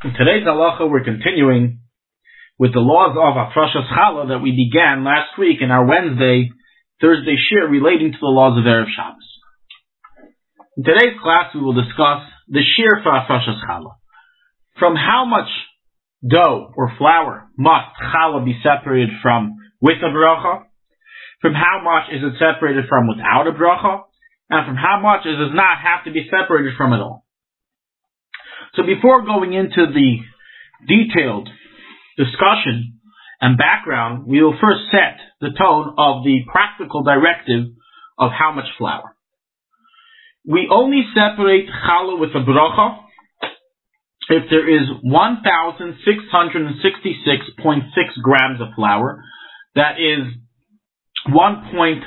In today's Halacha, we're continuing with the laws of Hafrashas Challah that we began last week in our Thursday shir relating to the laws of Erev Shabbos. In today's class, we will discuss the shir for Hafrashas Challah. From how much dough or flour must challah be separated from with a bracha? From how much is it separated from without a bracha? And from how much it does not have to be separated from at all? So before going into the detailed discussion and background, we will first set the tone of the practical directive of how much flour. We only separate challah with a bracha if there is 1,666.6 grams of flour. That is 1.66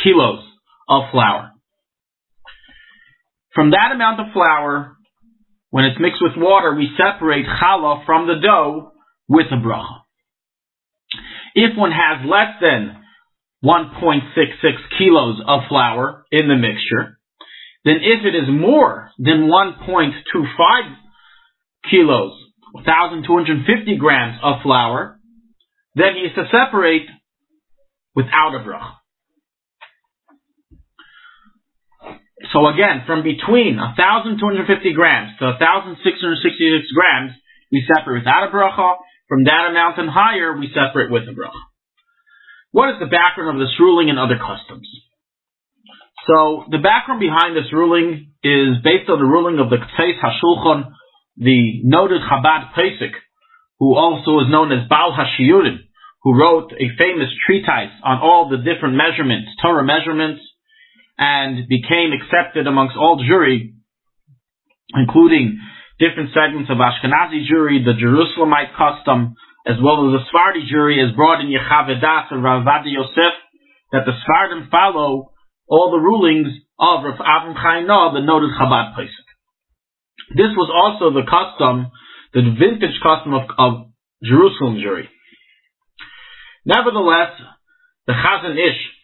kilos of flour. From that amount of flour, when it's mixed with water, we separate challah from the dough with a bracha. If one has less than 1.66 kilos of flour in the mixture, then if it is more than 1.25 kilos, 1,250 grams of flour, then he is to separate without a bracha. So again, from between 1,250 grams to 1,666 grams, we separate without a bracha. From that amount and higher, we separate with a bracha. What is the background of this ruling and other customs? So the background behind this ruling is based on the ruling of the Shulchan, the noted Chabad Pesach, who also is known as Baal HaShiurim, who wrote a famous treatise on all the different measurements, Torah measurements, and became accepted amongst all Jewry, including different segments of Ashkenazi Jewry, the Jerusalemite custom, as well as the Sephardi Jewry, as brought in Yechavedas and Rav Ovadia Yosef, that the Sephardim follow all the rulings of Rav Avram Chaim Noah, the noted Chabad Pesach. This was also the custom, the vintage custom of Jerusalem Jewry. Nevertheless, the Chazon Ish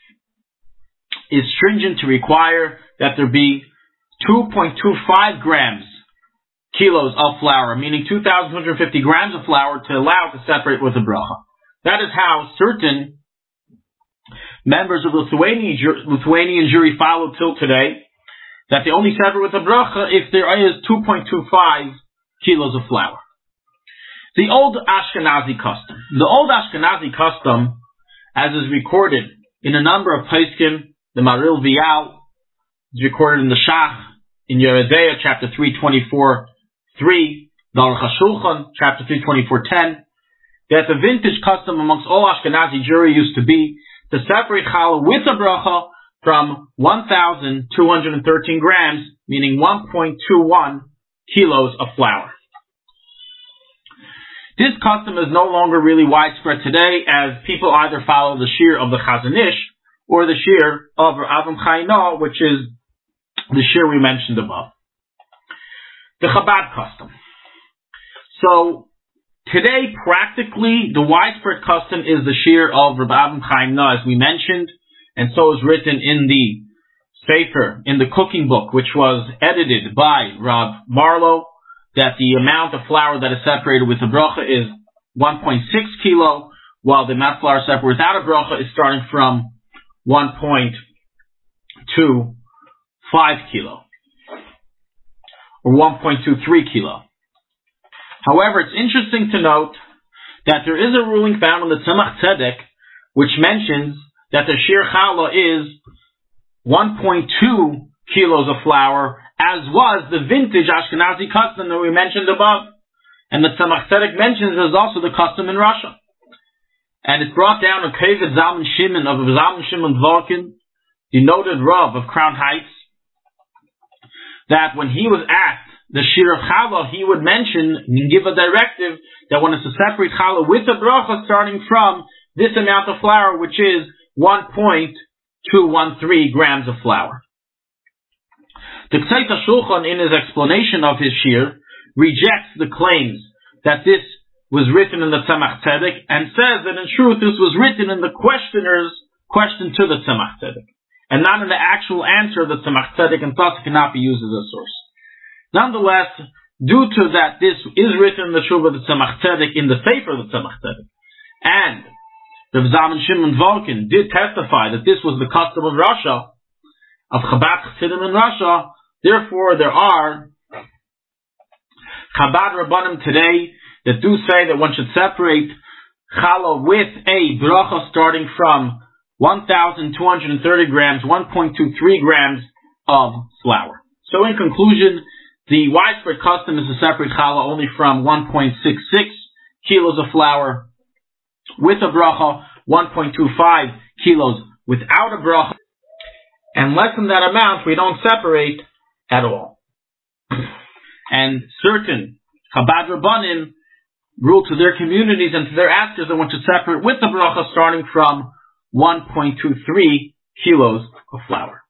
is stringent to require that there be 2.25 kilos of flour, meaning 2,250 grams of flour, to allow to separate with a bracha. That is how certain members of Lithuanian Jewry follow till today, that they only separate with a bracha if there is 2.25 kilos of flour. The old Ashkenazi custom. The old Ashkenazi custom, as is recorded in a number of Pesachim, the Maril Vial is recorded in the Shach, in Yeredeah, chapter 324:3, the Aruch HaShulchan, chapter 324:10, that the vintage custom amongst all Ashkenazi Jewry used to be to separate challah with a bracha from 1,213 grams, meaning 1.21 kilos of flour. This custom is no longer really widespread today, as people either follow the shir of the Chazon Ish or the shir of Avram Chaim Noah, which is the shir we mentioned above. The Chabad custom. So today, practically, the widespread custom is the shir of Rabbi Avram Chaim Noah, as we mentioned, and so is written in the Sefer, in the cooking book, which was edited by Rav Marlow, that the amount of flour that is separated with a bracha is 1.6 kilo, while the amount of flour separated without a bracha is starting from 1.25 kilo, or 1.23 kilo. However, it's interesting to note that there is a ruling found in the Tzemach Tzedek, which mentions that the shir challah is 1.2 kilos of flour, as was the vintage Ashkenazi custom that we mentioned above. And the Tzemach Tzedek mentions there's also the custom in Russia. And it's brought down a Kevet Zalman Shimon of Zalman Shimon Dvorkin, the noted Rav of Crown Heights, that when he was asked the shir of challah, he would mention and give a directive that one is to separate challah with a bracha starting from this amount of flour, which is 1.213 grams of flour. The Kseit Shulchan, in his explanation of his shir, rejects the claims that this was written in the Tzemach Tzedek, and says that in truth this was written in the questioner's question to the Tzemach Tzedek, and not in the actual answer of the Tzemach Tzedek, and thus cannot be used as a source. Nonetheless, due to that this is written in the Shuvah the Tzemach Tzedek in the Sefer of the Tzemach Tzedek, and Rav Zalman Shimon Volkin did testify that this was the custom of Russia, of Chabad Chassidim in Russia. Therefore, there are Chabad Rabbanim today that do say that one should separate challah with a bracha starting from 1,230 grams, 1.23 grams of flour. So in conclusion, the widespread custom is to separate challah only from 1.66 kilos of flour with a bracha, 1.25 kilos without a bracha, and less than that amount we don't separate at all. And certain Chabad Rabbanim rule to their communities and to their askers that one should separate with the bracha starting from 1.23 kilos of flour.